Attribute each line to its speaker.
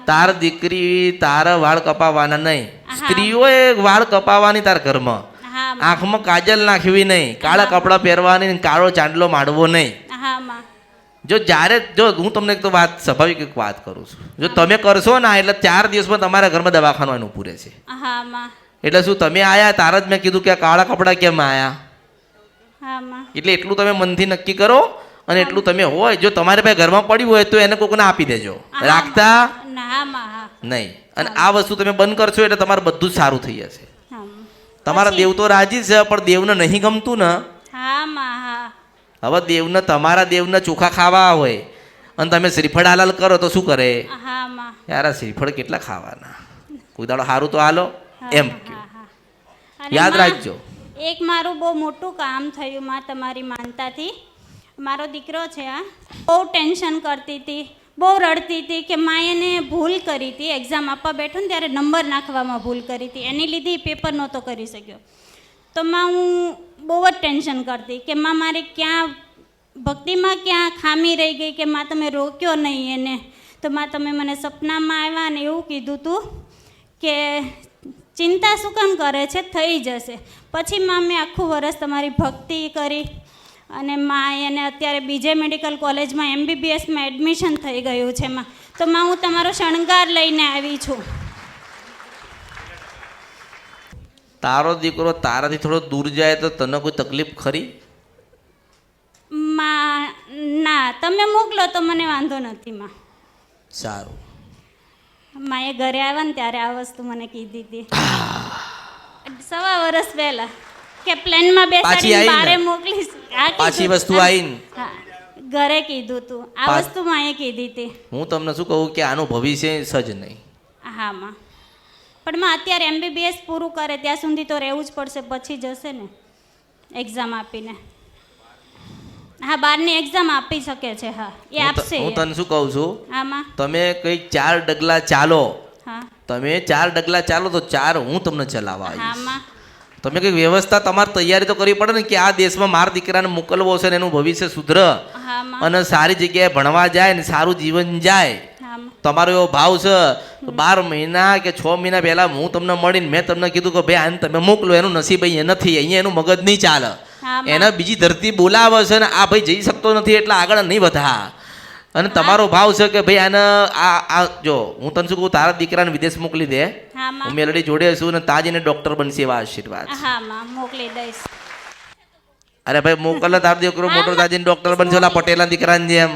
Speaker 1: તાર દીકરી તારા વાળ કપાવવાના નહીં, સ્ત્રીઓએ વાળ કપાવવાની તાર ઘરમાં,
Speaker 2: હા માં.
Speaker 1: આંખમાં કાજલ નાખવી નહીં, કાળા કપડાં પહેરવાની, કાળો ચાંદલો માંડવો નહીં.
Speaker 2: હા માં.
Speaker 1: જો જ્યારે જો હું તમને એક તો વાત સ્વાભાવિક એક વાત કરું છું, જો તમે કરશો ને એટલે 4 દિવસમાં તમારા ઘરમાં દવાખાનું એનું પૂરે છે.
Speaker 2: હા માં.
Speaker 1: એટલે શું તમે આયા તાર જ મેં કીધું કે આ કાળા કપડાં કેમ આયા,
Speaker 2: હા માં.
Speaker 1: એટલે એટલું તમે મનથી નક્કી કરો અને એટલું તમે હોય જો તમારે પાસે ઘરમાં પડ્યું હોય તો એને કોકને આપી દેજો, રાખતા
Speaker 2: હા માં. હા.
Speaker 1: નહીં. અને આ વસ્તુ તમે બંધ કરશો એટલે તમારે બધું જ સારું થઈ જશે.
Speaker 2: હા માં.
Speaker 1: તમારા દેવ તો રાજી છે પણ દેવને નહીં ગમતું ને.
Speaker 2: હા માં. હા.
Speaker 1: હવે દેવને તમારા દેવને ચોખા ખાવા હોય અને તમે શ્રીફળ હાલાલ કરો તો શું કરે?
Speaker 2: હા માં.
Speaker 1: યાર આ શ્રીફળ કેટલા ખાવાના, કોઈ દાડો સારું તો હાલો એમ કહ્યું.
Speaker 2: હા, હા. અને
Speaker 1: યાદ
Speaker 2: માં,
Speaker 1: રાખજો.
Speaker 2: એક મારું બહુ મોટું કામ થયું માં તમારી માનતાથી. મારો દીકરો છે આ બહુ ટેન્શન કરતી હતી, બહુ રડતી હતી કે માં એને ભૂલ કરી હતી, એક્ઝામ આપવા બેઠો ને ત્યારે નંબર નાખવામાં ભૂલ કરી હતી, એની લીધે પેપર નહોતો કરી શક્યો. તો માં હું બહુ જ ટેન્શન કરતી કે માં મારે ક્યાં ભક્તિમાં ક્યાં ખામી રહી ગઈ કે માં તમે રોક્યો નહીં એને. તો માં તમે મને સપનામાં આવ્યા ને એવું કીધું હતું કે ચિંતા શું કામ કરે છે, થઈ જશે. પછી માં મેં આખું વર્ષ તમારી ભક્તિ કરી અને માં એને અત્યારે બીજે મેડિકલ કોલેજમાં MBBSમાં એડમિશન થઈ ગયું છે માં. તો માં હું તમારો શણગાર લઈને આવી છું.
Speaker 1: તારો દીકરો તારાથી થોડો દૂર જાય તો તને કોઈ તકલીફ ખરી?
Speaker 2: માં ના, તમે મોકલો તો મને વાંધો નથી માં.
Speaker 1: સારું.
Speaker 2: માં એ ઘરે આવ્યા ને ત્યારે આ વસ્તુ મને કીધી હતી 1.25 વર્ષ પહેલા કે પ્લેનમાં બેસાડીને બારે મોકલીશ. આ
Speaker 1: પાછી વસ્તુ આવીને
Speaker 2: હા, ઘરે કીધું તું આ વસ્તુ માં એ કીધી હતી.
Speaker 1: હું તમને શું કહું કે આનું ભવિષ્ય સજ નહીં.
Speaker 2: હા માં, પણ માં અત્યારે MBBS પૂરું કરે ત્યાં સુધી તો રહેવું જ પડશે, પછી જશે ને એક્ઝામ આપીને. હા, 12ની એક્ઝામ આપી શકે છે. હા, એ આપશે.
Speaker 1: હું તને શું કહું છું,
Speaker 2: હા માં.
Speaker 1: તમે કંઈક 4 ડગલા ચાલો,
Speaker 2: હા.
Speaker 1: તમે 4 ડગલા ચાલો તો 4 હું તમને ચલાવવા
Speaker 2: હા
Speaker 1: આવીશ.
Speaker 2: માં.
Speaker 1: તમે કંઈક વ્યવસ્થા તમારે તૈયારી તો કરવી પડે ને કે આ દેશમાં મારા દીકરાને મોકલવો છે ને એનું ભવિષ્ય સુધરે
Speaker 2: હા માં.
Speaker 1: અને સારી જગ્યાએ ભણવા જાય ને સારું જીવન જાય.
Speaker 2: હા માં.
Speaker 1: તમારો એવો ભાવ છે તો 12 મહિના કે 6 મહિના પહેલા હું તમને મળીને મેં તમને કીધું કે ભાઈ આને તમે મોકલો, એનું નસીબ અહીંયા નથી, અહીંયા એનું મગજ નહીં ચાલે,
Speaker 2: હા માં.
Speaker 1: એના બીજી ધરતી બોલાવે છે ને આ ભાઈ જઈ શકતો નથી એટલે આગળ નહીં વધા. અને તમારો ભાવ છે કે ભાઈ આને આ જો હું તને શું કહું, તારા દીકરાને વિદેશ મોકલી દે.
Speaker 2: હા માં.
Speaker 1: હું મેલડી જોડે છું ને તાજીને ડોક્ટર બનશે એવા આશીર્વાદ.
Speaker 2: હા માં, મોકલી દઈશ.
Speaker 1: અરે ભાઈ મોકલે તારો દીકરો મોટો તાજીને ડોક્ટર બનશે ઓલા પટેલના દીકરાની જેમ.